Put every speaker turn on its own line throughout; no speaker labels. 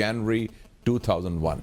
January 2001।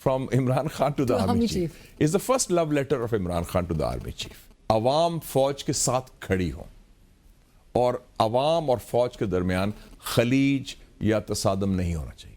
from Imran Khan to the army chief. It's the first love letter of Imran Khan to the army chief. عوام فوج کے ساتھ کھڑی ہو اور عوام اور فوج کے درمیان خلیج یا تصادم نہیں ہونا چاہیے.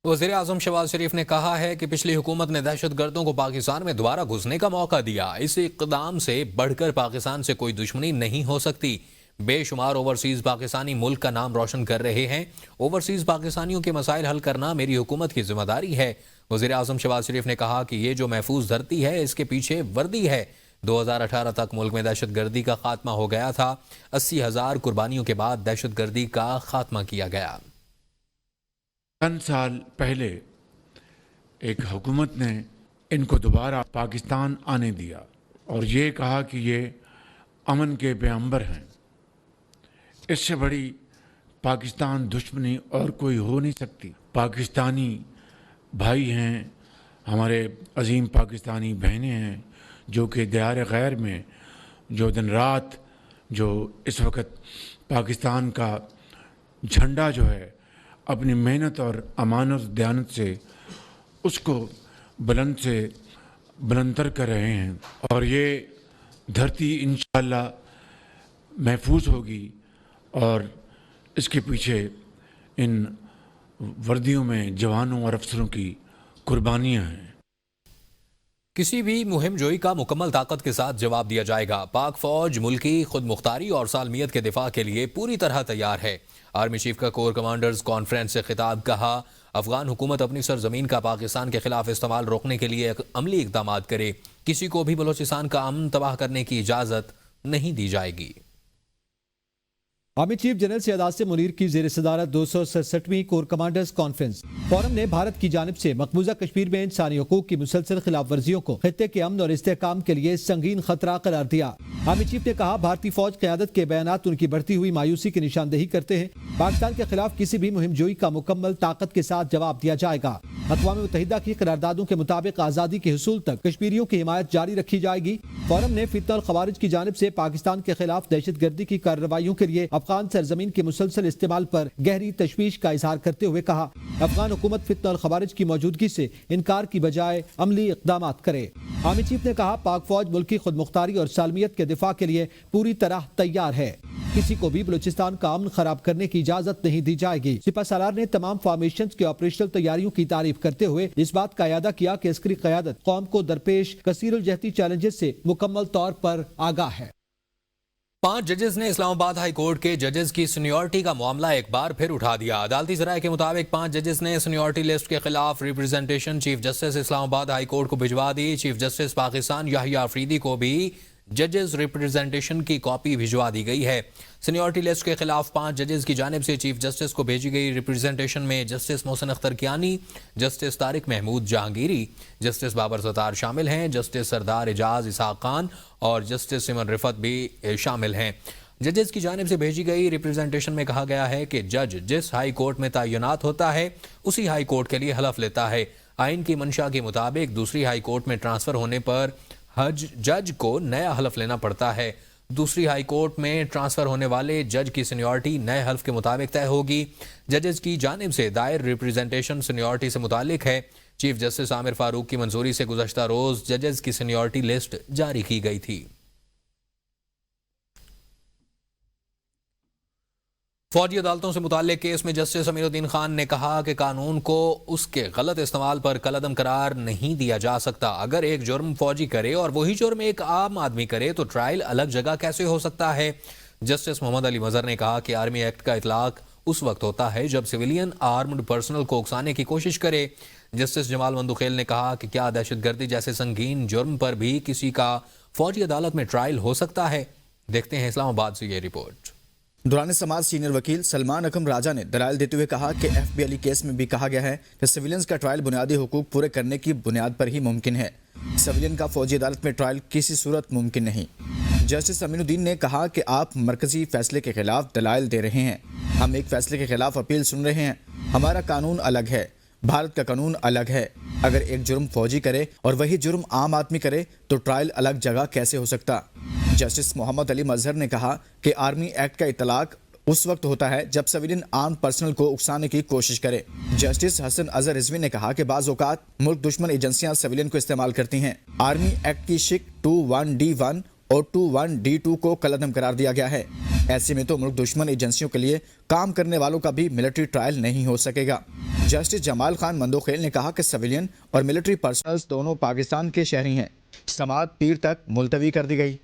وزیر اعظم شہباز شریف نے کہا ہے کہ پچھلی حکومت نے دہشت گردوں کو پاکستان میں دوبارہ گھسنے کا موقع دیا. اس اقدام سے بڑھ کر پاکستان سے کوئی دشمنی نہیں ہو سکتی. بے شمار اوورسیز پاکستانی ملک کا نام روشن کر رہے ہیں. اوورسیز پاکستانیوں کے مسائل حل کرنا میری حکومت کی ذمہ داری ہے. وزیر اعظم شہباز شریف نے کہا کہ یہ جو محفوظ دھرتی ہے اس کے پیچھے وردی ہے. 2018 تک ملک میں دہشت گردی کا خاتمہ ہو گیا تھا. 80,000 قربانیوں کے بعد دہشت گردی کا خاتمہ کیا گیا.
چند سال پہلے ایک حکومت نے ان کو دوبارہ پاکستان آنے دیا اور یہ کہا کہ یہ امن کے پیغمبر ہیں. اس سے بڑی پاکستان دشمنی اور کوئی ہو نہیں سکتی. پاکستانی بھائی ہیں، ہمارے عظیم پاکستانی بہنیں ہیں جو کہ دیار غیر میں جو دن رات جو اس وقت پاکستان کا جھنڈا جو ہے اپنی محنت اور امانت دیانت سے اس کو بلندتر کر رہے ہیں. اور یہ دھرتی انشاءاللہ محفوظ ہوگی اور اس کے پیچھے ان وردیوں میں جوانوں اور افسروں کی قربانیاں ہیں.
کسی بھی مہم جوئی کا مکمل طاقت کے ساتھ جواب دیا جائے گا. پاک فوج ملکی خود مختاری اور سالمیت کے دفاع کے لیے پوری طرح تیار ہے. آرمی چیف کا کور کمانڈرز کانفرنس سے خطاب. کہا افغان حکومت اپنی سرزمین کا پاکستان کے خلاف استعمال روکنے کے لیے عملی اقدامات کرے. کسی کو بھی بلوچستان کا امن تباہ کرنے کی اجازت نہیں دی جائے گی.
Army chief general Syed Asim Munir کی زیر صدارت 267ویں کور کمانڈرز کانفرنس فورم نے بھارت کی جانب سے مقبوضہ کشمیر میں انسانی حقوق کی مسلسل خلاف ورزیوں کو خطے کے امن اور استحکام کے لیے سنگین خطرہ قرار دیا. آرمی چیف نے کہا بھارتی فوج قیادت کے بیانات ان کی بڑھتی ہوئی مایوسی کی نشاندہی کرتے ہیں. پاکستان کے خلاف کسی بھی مہم جوئی کا مکمل طاقت کے ساتھ جواب دیا جائے گا. اقوام متحدہ کی قراردادوں کے مطابق آزادی کے حصول تک کشمیریوں کی حمایت جاری رکھی جائے گی. فورم نے فتنہ الخوارج کی جانب سے پاکستان کے خلاف دہشت گردی کی کارروائیوں کے لیے افغان سرزمین کے مسلسل استعمال پر گہری تشویش کا اظہار کرتے ہوئے کہا افغان حکومت فتنہ الخوارج کی موجودگی سے انکار کی بجائے عملی اقدامات کرے. آرمی چیف نے کہا پاک فوج ملکی خود مختاری اور سالمیت کے دفاع کے لیے پوری طرح تیار ہے. کسی کو بھی بلوچستان کا امن خراب کرنے کی اجازت نہیں دی جائے گی. سپہ سالار نے تمام فارمیشنز کے آپریشنل تیاریوں کی تعریف کرتے ہوئے اس بات کا اعادہ کیا کہ عسکری قیادت قوم کو درپیش کثیر الجہتی چیلنجز سے مکمل طور پر آگاہ ہے.
5 ججز نے اسلام آباد ہائی کورٹ کے ججز کی سینیورٹی کا معاملہ ایک بار پھر اٹھا دیا. عدالتی ذرائع کے مطابق 5 ججز نے سینیورٹی لسٹ کے خلاف ریپرزنٹیشن چیف جسٹس اسلام آباد ہائی کورٹ کو بھجوا دی. چیف جسٹس پاکستان یحییٰ آفریدی کو بھی ججز ریپرزنٹیشن کی کاپی بھجوا دی گئی ہے. سینیورٹی لسٹ کے خلاف 5 ججز کی جانب سے چیف جسٹس کو بھیجی گئی ریپرزنٹیشن میں justice Mohsin Akhtar Kayani, justice Tariq Mahmood Jahangiri, justice Babar ستار شامل ہیں، جسٹس سردار اعجاز اسحاق خان اور جسٹس سمن رفت بھی شامل ہیں. ججز کی جانب سے بھیجی گئی ریپرزنٹیشن میں کہا گیا ہے کہ جج جس ہائی کورٹ میں تعینات ہوتا ہے اسی ہائی کورٹ کے لیے حلف لیتا ہے. آئین کی منشا کے مطابق دوسری ہائی کورٹ میں ٹرانسفر ہونے پر جج کو نیا حلف لینا پڑتا ہے. دوسری ہائی کورٹ میں ٹرانسفر ہونے والے جج کی سینیورٹی نئے حلف کے مطابق طے ہوگی. ججز کی جانب سے دائر ریپرزنٹیشن سینیورٹی سے متعلق ہے. چیف جسٹس عامر فاروق کی منظوری سے گزشتہ روز ججز کی سینیورٹی لسٹ جاری کی گئی تھی. فوجی عدالتوں سے متعلق کیس میں جسٹس امیر الدین خان نے کہا کہ قانون کو اس کے غلط استعمال پر کالعدم قرار نہیں دیا جا سکتا. اگر ایک جرم فوجی کرے اور وہی جرم ایک عام آدمی کرے تو ٹرائل الگ جگہ کیسے ہو سکتا ہے؟ جسٹس محمد علی مظہر نے کہا کہ آرمی ایکٹ کا اطلاق اس وقت ہوتا ہے جب سویلین آرمڈ پرسنل کو اکسانے کی کوشش کرے. جسٹس جمال مندوخیل نے کہا کہ کیا دہشت گردی جیسے سنگین جرم پر بھی کسی کا فوجی عدالت میں ٹرائل ہو سکتا ہے؟ دیکھتے ہیں اسلام آباد سے یہ رپورٹ.
دوران سماعت سینئر وکیل سلمان اکرم راجہ نے دلائل دیتے ہوئے کہا کہ ایف بی علی کیس میں بھی کہا گیا ہے کہ سویلینز کا ٹرائل بنیادی حقوق پورے کرنے کی بنیاد پر ہی ممکن ہے. سویلین کا فوجی عدالت میں ٹرائل کسی صورت ممکن نہیں. جسٹس امین الدین نے کہا کہ آپ مرکزی فیصلے کے خلاف دلائل دے رہے ہیں. ہم ایک فیصلے کے خلاف اپیل سن رہے ہیں. ہمارا قانون الگ ہے، بھارت کا قانون الگ ہے. اگر ایک جرم فوجی کرے اور وہی جرم عام آدمی کرے تو ٹرائل الگ جگہ کیسے ہو سکتا؟ جسٹس محمد علی مظہر نے کہا کہ آرمی ایکٹ کا اطلاق اس وقت ہوتا ہے جب سویلین آرم پرسنل کو اکسانے کی کوشش کرے۔ جسٹس حسن اظہر رضوی نے کہا کہ بعض اوقات ملک دشمن ایجنسیاں سویلین کو استعمال کرتی ہیں۔ آرمی ایکٹ کی شک 21D1 اور 21D2 کو کالعدم قرار دیا گیا ہے۔ ایسے میں تو ملک دشمن ایجنسیوں کے لیے کام کرنے والوں کا بھی ملٹری ٹرائل نہیں ہو سکے گا۔ جسٹس جمال خان مندوخیل نے کہا کہ سویلین اور ملٹری پرسنلز دونوں پاکستان کے شہری ہیں۔ سماعت پیر تک ملتوی کر دی گئی۔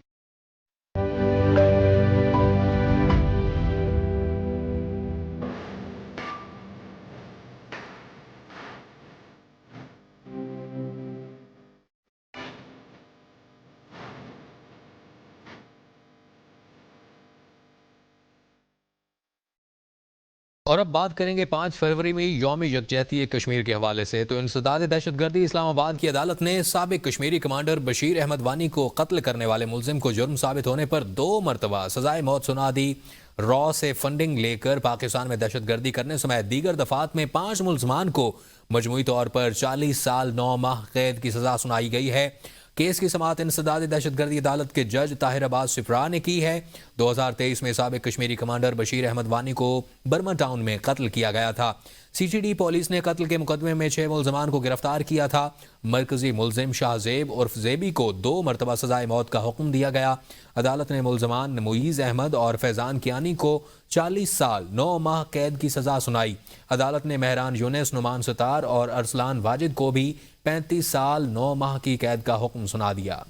اور اب بات کریں گے 5 فروری میں یوم یکجہتی کشمیر کے حوالے سے۔ تو انسداد دہشت گردی اسلام آباد کی عدالت نے سابق کشمیری کمانڈر بشیر احمد وانی کو قتل کرنے والے ملزم کو جرم ثابت ہونے پر 2 مرتبہ سزائے موت سنا دی۔ را سے فنڈنگ لے کر پاکستان میں دہشت گردی کرنے سمیت دیگر دفعات میں 5 ملزمان کو مجموعی طور پر 40 سال 9 ماہ قید کی سزا سنائی گئی ہے۔ کیس کی سماعت انسداد دہشت گردی عدالت کے جج طاہر عباس شفراء نے کی ہے۔ 2023 میں سابق کشمیری کمانڈر بشیر احمد وانی کو برما ٹاؤن میں قتل کیا گیا تھا۔ CTD پولیس نے قتل کے مقدمے میں 6 ملزمان کو گرفتار کیا تھا۔ مرکزی ملزم شاہ زیب عرف زیبی کو 2 مرتبہ سزائے موت کا حکم دیا گیا۔ عدالت نے ملزمان معیز احمد اور فیضان کیانی کو 40 سال 9 ماہ قید کی سزا سنائی۔ عدالت نے مہران یونس، نعمان ستار اور ارسلان واجد کو بھی 35 سال 9 ماہ کی قید کا حکم سنا دیا۔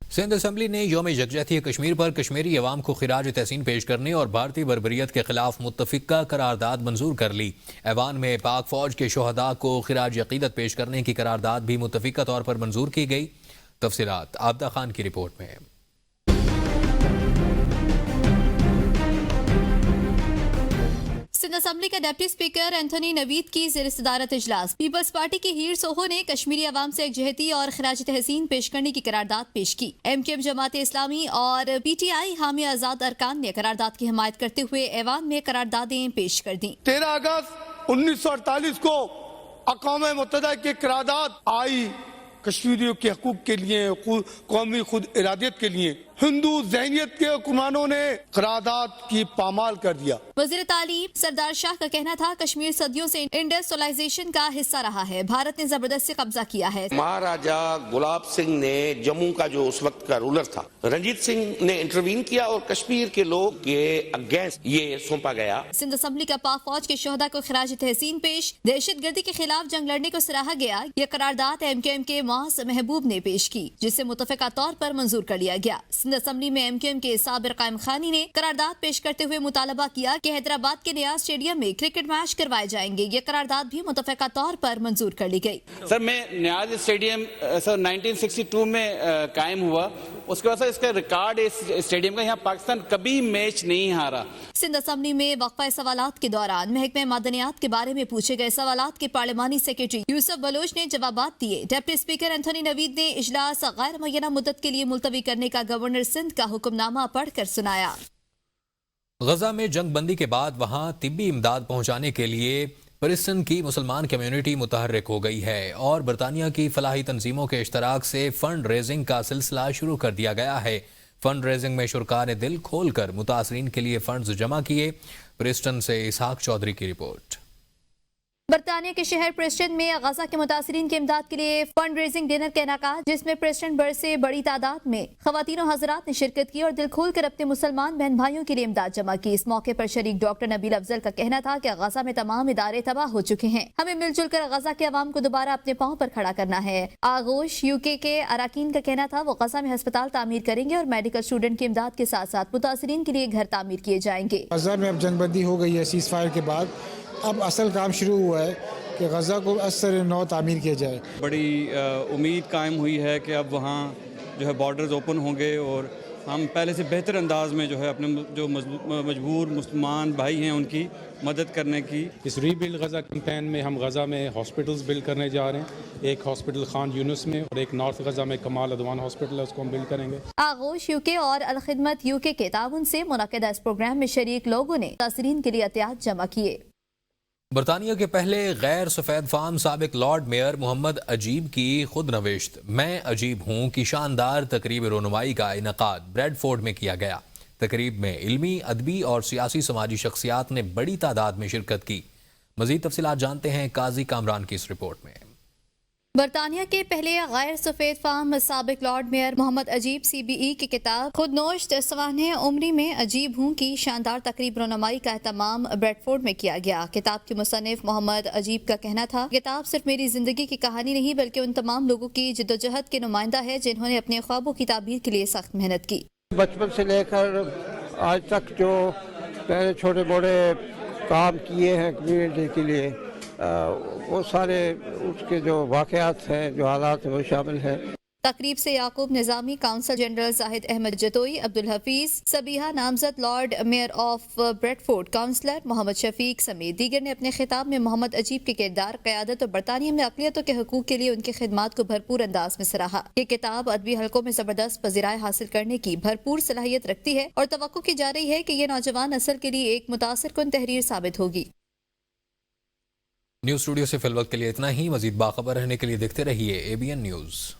سندھ اسمبلی نے یوم یکجہتی کشمیر پر کشمیری عوام کو خراج تحسین پیش کرنے اور بھارتی بربریت کے خلاف متفقہ قرارداد منظور کر لی۔ ایوان میں پاک فوج کے شہداء کو خراج عقیدت پیش کرنے کی قرارداد بھی متفقہ طور پر منظور کی گئی۔ تفصیلات عابدہ خان کی رپورٹ میں۔
سندھ اسمبلی کا ڈپٹی اسپیکر اینتھونی نوید کی زیر صدارت اجلاس۔ پیپلز پارٹی کے ہیر سوہو نے کشمیری عوام سے یکجہتی اور خراج تحسین پیش کرنے کی قرارداد پیش کی۔ MKM جماعت اسلامی اور PTI حامی آزاد ارکان نے قرارداد کی حمایت کرتے ہوئے ایوان میں قراردادیں پیش کر دیں۔
13 اگست 1948 کو اقوام متحدہ کی قرارداد آئی کشمیریوں کے حقوق کے لیے، قومی خود ارادیت کے لیے۔ ہندو ذہنیت کے حکمرانوں نے قرارداد کی پامال کر دیا۔
وزیر تعلیم سردار شاہ کا کہنا تھا کشمیر صدیوں سے انڈسٹریلائزیشن کا حصہ رہا ہے، بھارت نے زبردستی قبضہ کیا ہے۔
مہاراجا گلاب سنگھ نے جموں کا جو اس وقت کا رولر تھا رنجیت سنگھ نے انٹروین کیا اور کشمیر کے لوگ کے اگینسٹ یہ سونپا گیا۔
سندھ اسمبلی کا پاک فوج کے شہداء کو خراج تحسین پیش۔ دہشت گردی کے خلاف جنگ لڑنے کو سراہا گیا۔ یہ قرارداد MKM کے معاذ محبوب نے پیش کی، جسے متفقہ طور پر منظور کر لیا گیا۔ اسمبلی میں MKM کے صابر قائم خانی نے قرارداد پیش کرتے ہوئے مطالبہ کیا کہ حیدرآباد کے نیاز اسٹیڈیم میں کرکٹ میچ کروائے جائیں گے۔ یہ قرارداد بھی متفقہ طور پر منظور کر لی گئی۔
سر میں نیاز اسٹیڈیم 1962 میں قائم ہوا، اس کے بعد اس کا ریکارڈ اس اسٹیڈیم کا، یہاں پاکستان کبھی میچ نہیں ہارا۔
سندھ اسمبلی میں وقفہ سوالات کے دوران محکمہ معدنیات کے بارے میں پوچھے گئے سوالات کے پارلیمانی سیکرٹری یوسف بلوچ نے جوابات دیے۔ ڈپٹی اسپیکر اینتھونی نوید نے اجلاس غیر معینہ مدت کے لیے ملتوی کرنے کا گورنر سندھ کا حکم نامہ پڑھ کر سنایا۔
غزہ میں جنگ بندی کے بعد وہاں طبی امداد پہنچانے کے لیے پرسٹن کی مسلمان کمیونٹی متحرک ہو گئی ہے اور برطانیہ کی فلاحی تنظیموں کے اشتراک سے فنڈ ریزنگ کا سلسلہ شروع کر دیا گیا ہے۔ فنڈ ریزنگ میں شرکاء نے دل کھول کر متاثرین کے لیے فنڈز جمع کیے۔ پرسٹن سے اسحاق چودھری کی رپورٹ۔
برطانیہ کے شہر پریسٹن میں غزہ کے متاثرین کی امداد کے لیے فنڈ ریزنگ ڈنر کا انعقاد، جس میں پریسٹن بر سے بڑی تعداد میں خواتین و حضرات نے شرکت کی اور دل کھول کر اپنے مسلمان بہن بھائیوں کے لیے امداد جمع کی۔ اس موقع پر شریک ڈاکٹر نبیل افضل کا کہنا تھا کہ غزہ میں تمام ادارے تباہ ہو چکے ہیں، ہمیں مل جل کر غزہ کے عوام کو دوبارہ اپنے پاؤں پر کھڑا کرنا ہے۔ آغوش UK کے اراکین کا کہنا تھا وہ غزہ میں ہسپتال تعمیر کریں گے اور میڈیکل اسٹوڈنٹ کی امداد کے ساتھ ساتھ متاثرین کے لیے گھر تعمیر کیے جائیں گے۔
غزہ میں اب جنگ بندی ہو گئی ہے سیز فائر کے بعد، اب اصل کام شروع ہوا ہے کہ غزہ کو اثر نو تعمیر کیا جائے۔
بڑی امید قائم ہوئی ہے کہ اب وہاں جو ہے بارڈرز اوپن ہوں گے اور ہم پہلے سے بہتر انداز میں جو ہے اپنے جو مجبور مسلمان بھائی ہیں ان کی مدد کرنے کی۔
اس ری بلڈ غزہ کیمپین میں ہم غزہ میں ہاسپٹلز بلڈ کرنے جا رہے ہیں، ایک ہاسپٹل خان یونس میں اور ایک نارتھ غزہ میں کمال ادوان ہاسپٹل ہے، اس کو ہم بلڈ کریں گے۔
آغوش UK اور الخدمت UK کے تعاون سے منعقدہ اس پروگرام میں شریک لوگوں نے متاثرین کے لیے عطیات جمع کیے۔
برطانیہ کے پہلے غیر سفید فام سابق لارڈ میئر محمد عجیب کی خود نوشت میں عجیب ہوں کی شاندار تقریب رونمائی کا انعقاد بریڈ فورڈ میں کیا گیا۔ تقریب میں علمی، ادبی اور سیاسی سماجی شخصیات نے بڑی تعداد میں شرکت کی۔ مزید تفصیلات جانتے ہیں قاضی کامران کی اس رپورٹ میں۔
برطانیہ کے پہلے غیر سفید فام سابق لارڈ میئر محمد عجیب CBE کی کتاب خود نوشت سوانح عمری میں عجیب ہوں کی شاندار تقریب رونمائی کا اہتمام بریڈ فورڈ میں کیا گیا۔ کتاب کے مصنف محمد عجیب کا کہنا تھا، کتاب صرف میری زندگی کی کہانی نہیں بلکہ ان تمام لوگوں کی جدوجہد کے نمائندہ ہے جنہوں نے اپنے خوابوں کی تعبیر کے لیے سخت محنت کی۔
بچپن سے لے کر آج تک جو پہلے چھوٹے بڑے کام کیے ہیں کمیونٹی کے لیے، وہ سارے اس کے جو واقعات ہیں، جو حالات ہیں، وہ شامل ہیں۔
تقریب سے یعقوب نظامی، کونسل جنرل زاہد احمد جتوئی، عبدالحفیظ صبیحہ نامزد lord mayor of Bradford, councillor Muhammad Shafiq سمیت دیگر نے اپنے خطاب میں محمد عجیب کے کردار، قیادت اور برطانیہ میں اقلیتوں کے حقوق کے لیے ان کی خدمات کو بھرپور انداز میں سراہا۔ یہ کتاب ادبی حلقوں میں زبردست پذیرائی حاصل کرنے کی بھرپور صلاحیت رکھتی ہے اور توقع کی جا رہی ہے کہ یہ نوجوان نسل کے لیے ایک متاثر کن تحریر ثابت ہوگی۔
نیوز اسٹوڈیو سے فی الوقت کے لیے اتنا ہی۔ مزید باخبر رہنے کے لیے دیکھتے رہیے ABN نیوز۔